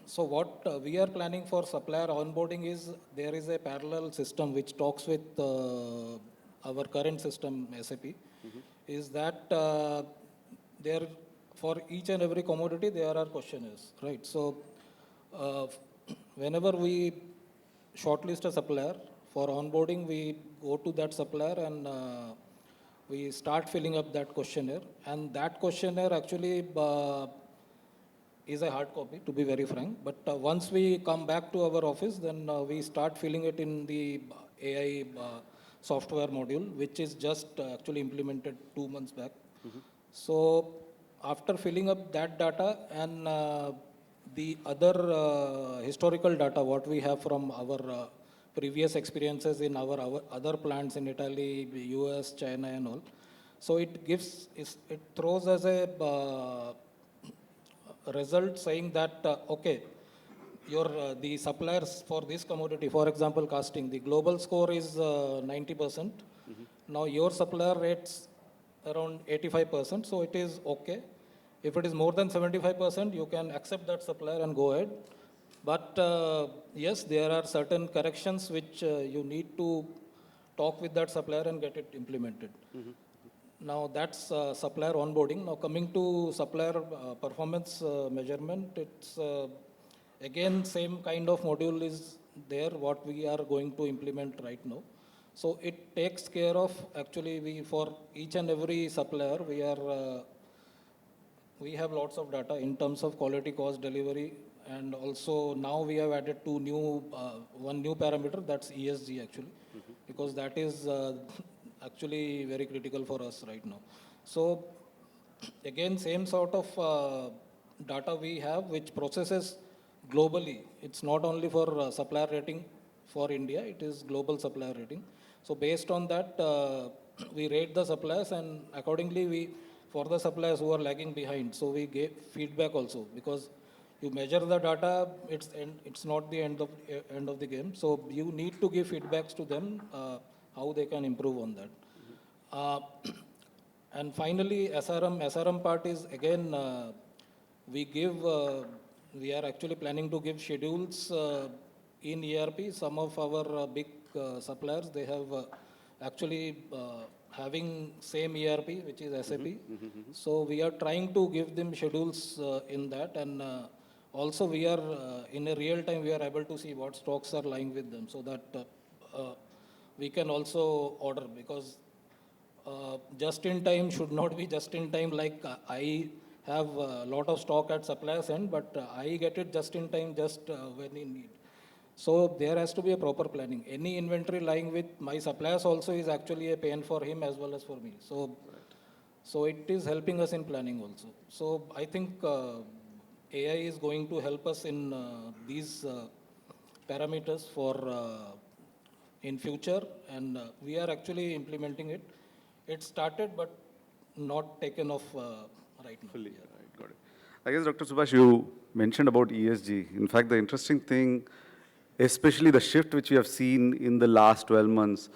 So what we are planning for supplier onboarding is there is a parallel system which talks with our current system SAP. Is that there for each and every commodity there are questionnaires, right? So whenever we shortlist a supplier for onboarding, we go to that supplier and we start filling up that questionnaire, and that questionnaire actually is a hard copy, to be very frank. But once we come back to our office, then we start filling it in the AI software module, which is just actually implemented 2 months back. So after filling up that data and the other historical data, what we have from our previous experiences in our other plants in Italy, US, China and all. So it throws as a result saying that, okay, the suppliers for this commodity, for example, casting, the global score is 90%. Now your supplier rates around 85%, so it is okay. If it is more than 75%, you can accept that supplier and go ahead. But yes, there are certain corrections which you need to talk with that supplier and get it implemented. Now that's supplier onboarding. Now coming to supplier performance measurement, it's again same kind of module is there what we are going to implement right now. So it takes care of actually for each and every supplier we have lots of data in terms of quality, cost, delivery. And also now we have added one new parameter, that's ESG actually, because that is actually very critical for us right now. So again, same sort of data we have which processes globally. It's not only for supplier rating for India, it is global supplier rating. So based on that, we rate the suppliers, and accordingly for the suppliers who are lagging behind, so we gave feedback also, because you measure the data, it's not the end of the game. So you need to give feedbacks to them how they can improve on that. And finally, SRM part is again we are actually planning to give schedules in ERP. Some of our big suppliers, they have actually having same ERP, which is SAP. So we are trying to give them schedules in that, and also we are in a real time we are able to see what stocks are lying with them, so that we can also order, because just in time should not be just in time. Like I have a lot of stock at suppliers end, but I get it just in time, just when in need. So there has to be a proper planning. Any inventory lying with my suppliers also is actually a pain for him as well as for me. So it is helping us in planning also. So I think AI is going to help us in these parameters for in future, and we are actually implementing it. It started, but not taken off right now. Fully, right, got it. I guess, Dr. Subhash, you mentioned about ESG. In fact, the interesting thing, especially the shift which we have seen in the last 12 months,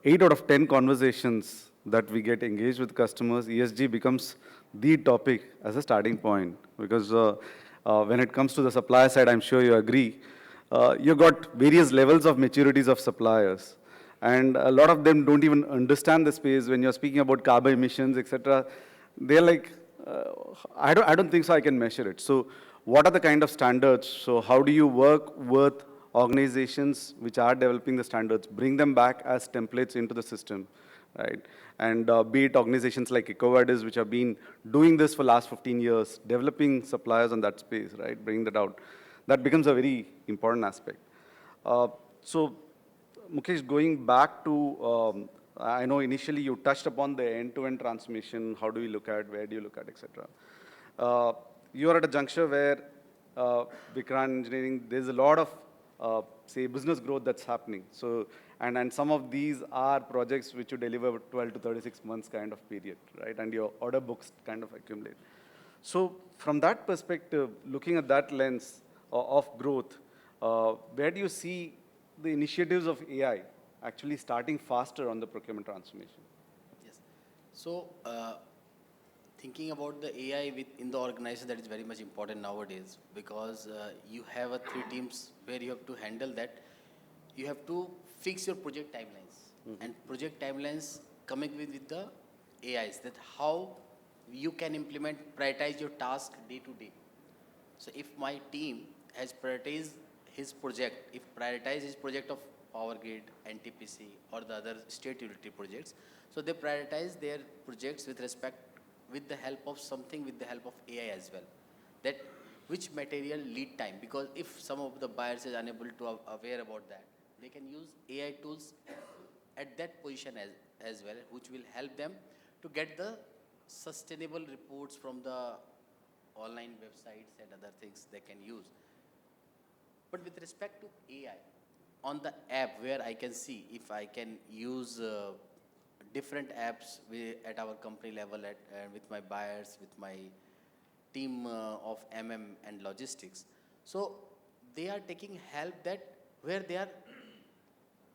8 out of 10 conversations that we get engaged with customers, ESG becomes the topic as a starting point. Because when it comes to the supplier side, I'm sure you agree, you've got various levels of maturities of suppliers. And a lot of them don't even understand the space. When you're speaking about carbon emissions, etc., they're like, I don't think so I can measure it. So what are the kind of standards? So how do you work with organizations which are developing the standards, bring them back as templates into the system, right? And be it organizations like EcoVadis, which have been doing this for last 15 years, developing suppliers on that space, right? Bring that out. That becomes a very important aspect. So Mukesh, going back to, I know initially you touched upon the end-to-end transformation, how do we look at, where do you look at, etc. You are at a juncture where Vikran Engineering, there's a lot of, say, business growth that's happening. So, and some of these are projects which you deliver 12 to 36 months kind of period, right? And your order books kind of accumulate. So from that perspective, looking at that lens of growth, where do you see the initiatives of AI actually starting faster on the procurement transformation? Yes. So, thinking about the AI within the organization, that is very much important nowadays, because you have 3 teams where you have to handle that. You have to fix your project timelines, and project timelines coming with the AIs, that how you can implement, prioritize your task day to day. So if my team has prioritized his project, if prioritize his project of Power Grid, NTPC, or the other state utility projects, so they prioritize their projects with the help of something, with the help of AI as well. That which material lead time, because if some of the buyers is unable to aware about that, they can use AI tools at that position as well, which will help them to get the sustainable reports from the online websites and other things they can use. But with respect to AI, on the app where I can see if I can use different apps at our company level, with my buyers, with my team of and logistics. So they are taking help that where they are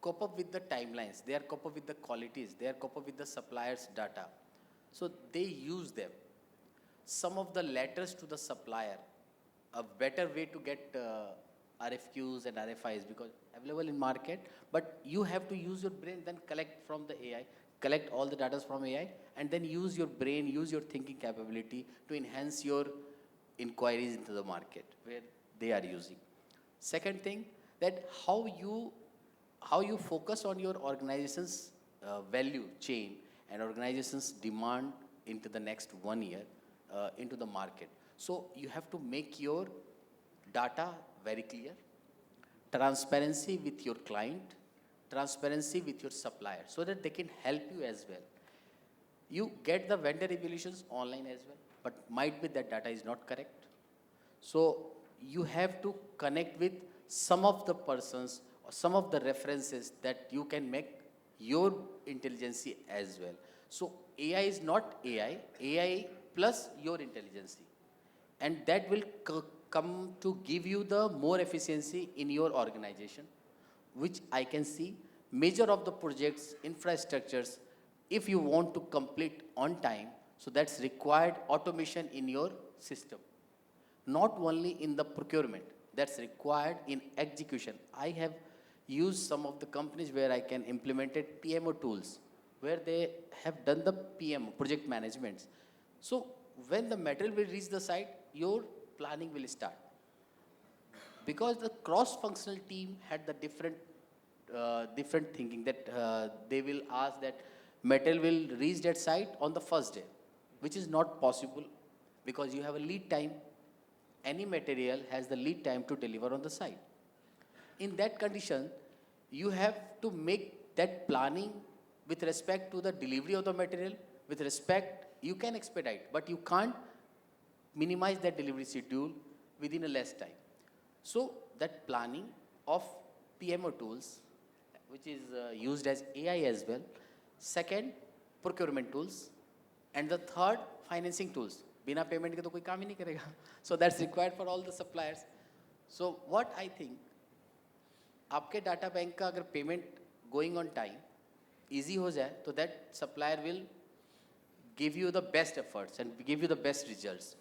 cope up with the timelines, they are cope up with the qualities, they are cope up with the suppliers' data. So they use them. Some of the letters to the supplier, a better way to get RFQs and RFIs, because available in market, but you have to use your brain, then collect from the AI, collect all the data from AI, and then use your brain, use your thinking capability to enhance your inquiries into the market where they are using. Second thing, that how you focus on your organization's value chain and organization's demand into the next 1 year into the market. So you have to make your data very clear, transparency with your client, transparency with your supplier, so that they can help you as well. You get the vendor evaluations online as well, but might be that data is not correct. So you have to connect with some of the persons or some of the references that you can make your intelligence as well. So AI is not AI plus your intelligence. And that will come to give you the more efficiency in your organization, which I can see major of the projects, infrastructures, if you want to complete on time, so that's required automation in your system. Not only in the procurement, that's required in execution. I have use some of the companies where I can implement it PMO tools, where they have done the PM, project management. So when the material will reach the site, your planning will start. Because the cross-functional team had the different thinking that they will ask that material will reach that site on the first day, which is not possible because you have a lead time. Any material has the lead time to deliver on the site. In that condition, you have to make that planning with respect to the delivery of the material, with respect, you can expedite, but you can't minimize that delivery schedule within a less time. So that planning of PMO tools, which is used as AI as well. Second, procurement tools. And the third, financing tools. बिना payment के तो कोई काम ही नहीं करेगा. So that's required for all the suppliers. So what I think, आपके data bank का अगर payment going on time easy हो जाए तो that supplier will give you the best efforts and give you the best results.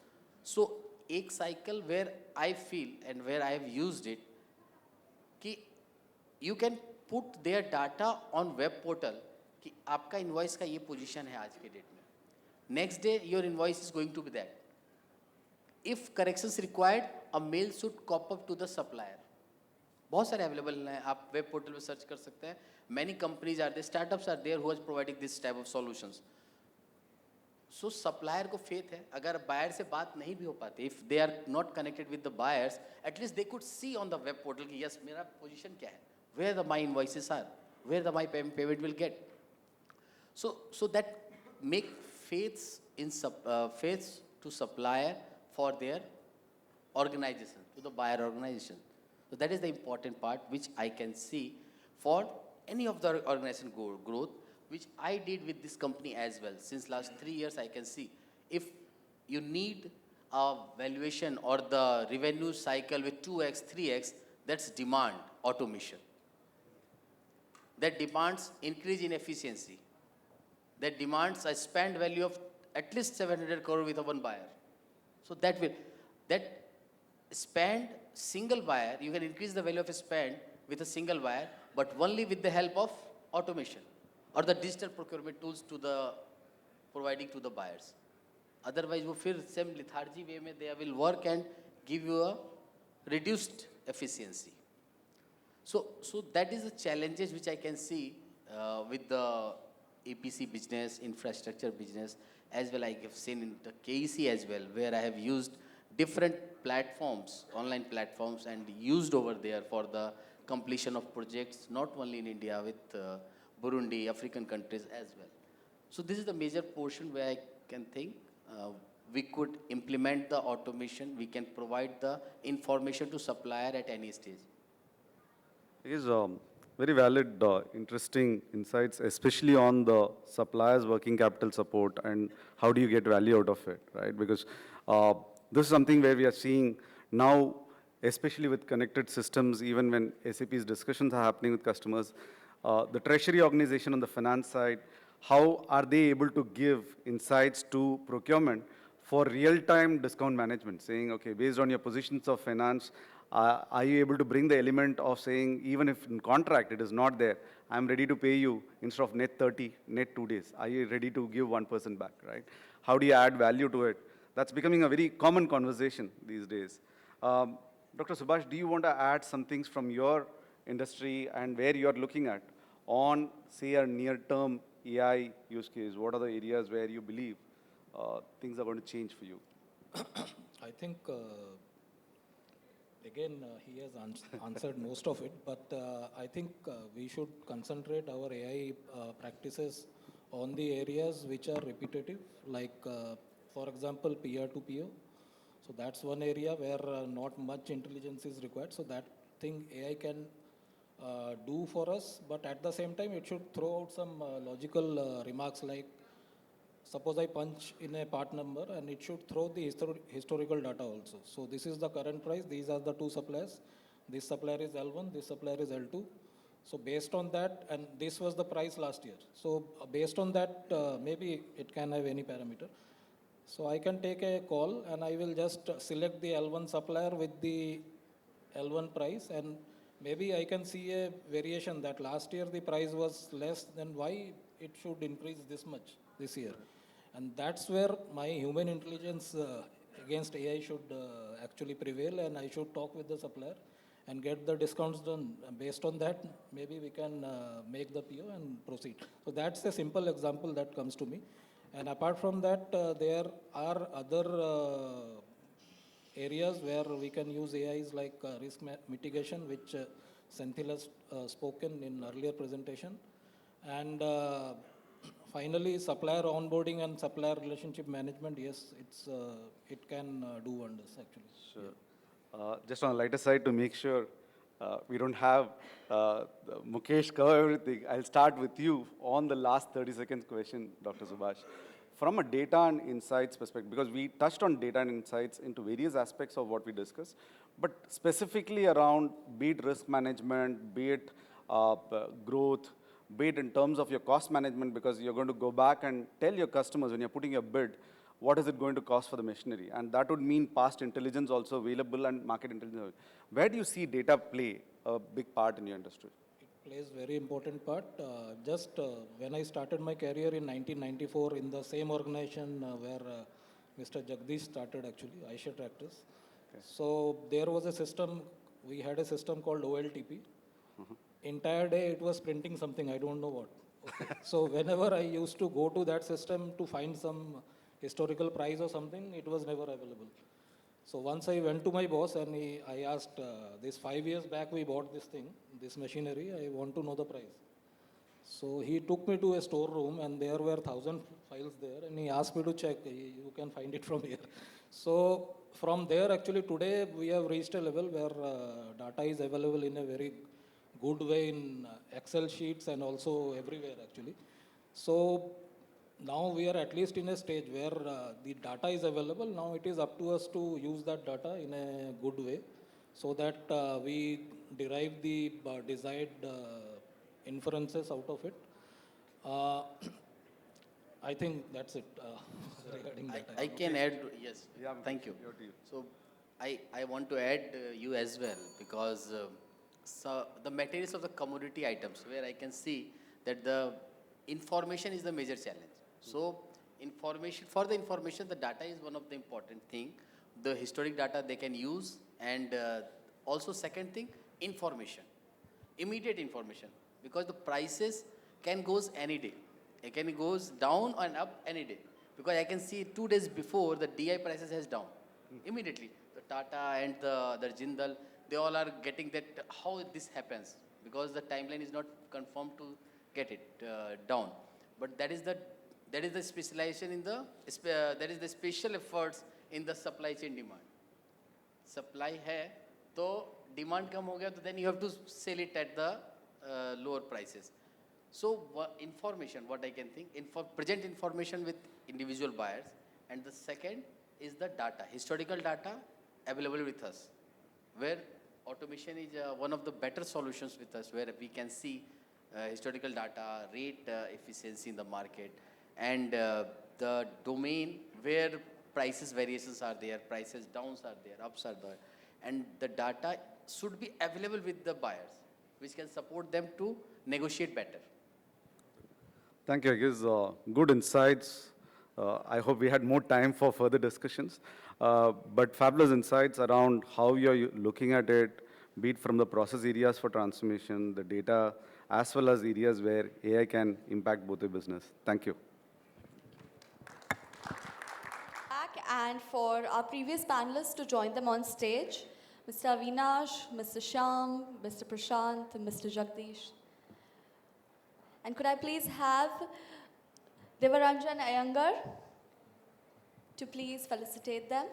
So एक cycle where I feel and where I have used it कि you can put their data on web portal कि आपका invoice का ये position है आज के date में. Next day your invoice is going to be that. If corrections required a mail should cop up to the supplier. बहुत सारे अवेलेबल हैं, आप वेब पोर्टल पे सर्च कर सकते हैं. Many companies are there, startups are there who are providing this type of solutions. So supplier को faith है, अगर बायर से बात नहीं भी हो पाती, if they are not connected with the buyers, at least they could see on the web portal कि यस मेरा पोजीशन क्या है, where the my invoices are, where the my payment will get. So that make faith to supplier for their organization, to the buyer organization. So that is the important part which I can see for any of the organization growth, which I did with this company as well. Since last 3 years, I can see if you need a valuation or the revenue cycle with 2x, 3x, that's demand automation. That demands increase in efficiency. That demands a spend value of at least 700 crore with one buyer. So that spend single buyer, you can increase the value of a spend with a single buyer, but only with the help of automation or the digital procurement tools to the providing to the buyers. Otherwise, वो फिर same lethargy way में they will work and give you a reduced efficiency. So that is the challenges which I can see with the EPC business, infrastructure business, as well I have seen in the KEC as well, where I have used different platforms, online platforms, and used over there for the completion of projects, not only in India, with Burundi, African countries as well. So this is the major portion where I can think we could implement the automation, we can provide the information to supplier at any stage. It is very valid, interesting insights, especially on the suppliers' working capital support and how do you get value out of it, right? Because this is something where we are seeing now, especially with connected systems, even when SAP's discussions are happening with customers, the treasury organization on the finance side, how are they able to give insights to procurement for real-time discount management, saying, okay, based on your positions of finance, are you able to bring the element of saying, even if in contract it is not there, I'm ready to pay you instead of net 30, net 2 days. Are you ready to give 1% back, right? How do you add value to it? That's becoming a very common conversation these days. Dr. Subhash, do you want to add some things from your industry and where you're looking at on, say, a near-term AI use case? What are the areas where you believe things are going to change for you? I think, again, he has answered most of it, but I think we should concentrate our AI practices on the areas which are repetitive, like, for example, peer-to-peer. So that's one area where not much intelligence is required. So that thing AI can do for us, but at the same time, it should throw out some logical remarks like, suppose I punch in a part number and it should throw the historical data also. So this is the current price, these are the two suppliers. This supplier is L1, this supplier is L2. So based on that, and this was the price last year. So based on that, maybe it can have any parameter. So I can take a call and I will just select the L1 supplier with the L1 price and maybe I can see a variation that last year the price was less, then why it should increase this much this year? And that's where my human intelligence against AI should actually prevail, and I should talk with the supplier and get the discounts done. Based on that, maybe we can make the PO and proceed. So that's a simple example that comes to me. And apart from that, there are other areas where we can use AIs like risk mitigation, which Senthil has spoken in earlier presentation. And finally, supplier onboarding and supplier relationship management, yes, it can do wonders actually. Sure. Just on a lighter side, to make sure we don't have Mukesh cover everything, I'll start with you on the last 30 seconds question, Dr. Subhash. From a data and insights perspective, because we touched on data and insights into various aspects of what we discussed, but specifically around be it risk management, be it growth, be it in terms of your cost management, because you're going to go back and tell your customers when you're putting your bid, what is it going to cost for the machinery? And that would mean past intelligence also available and market intelligence. Where do you see data play a big part in your industry? It plays very important part. When I started my career in 1994 in the same organization where Mr. Jagdish started actually, Aisha Tractors. Okay. So there was a system, we had a system called OLTP. Entire day it was printing something, I don't know what. Okay. So whenever I used to go to that system to find some historical price or something, it was never available. So once I went to my boss and I asked, this 5 years back we bought this thing, this machinery, I want to know the price. So he took me to a storeroom and there were 1,000 files there and he asked me to check, you can find it from here. So from there actually today we have reached a level where data is available in a very good way in Excel sheets and also everywhere actually. So now we are at least in a stage where the data is available. Now it is up to us to use that data in a good way so that we derive the desired inferences out of it. I think that's it regarding data. I can add, yes, thank you. So I want to add you as well because so the materials of the commodity items where I can see that the information is the major challenge. So for the information, the data is one of the important thing. The historic data they can use and also second thing, information, immediate information because the prices can goes any day. It can goes down and up any day because I can see 2 days before the DI prices has down immediately. The Tata and the Jindal, they all are getting that how this happens because the timeline is not confirmed to get it down. But that is the specialization in the that is the special efforts in the supply chain demand. Supply hai, तो demand kam ho gaya, तो then you have to sell it at the lower prices. So information, what I can think, present information with individual buyers, and the second is the data, historical data available with us, where automation is one of the better solutions with us, where we can see historical data, rate efficiency in the market, and the domain where prices variations are there, prices downs are there, ups are there, and the data should be available with the buyers, which can support them to negotiate better. Thank you. I guess good insights. I hope we had more time for further discussions, but fabulous insights around how you're looking at it, be it from the process areas for transformation, the data, as well as areas where AI can impact both the business. Thank you. And for our previous panelists to join them on stage, Mr. Avinash, Mr. Shyam, Mr. Prashant, and Mr. Jagdish. And could I please have Ranjan Iyengar to please felicitate them?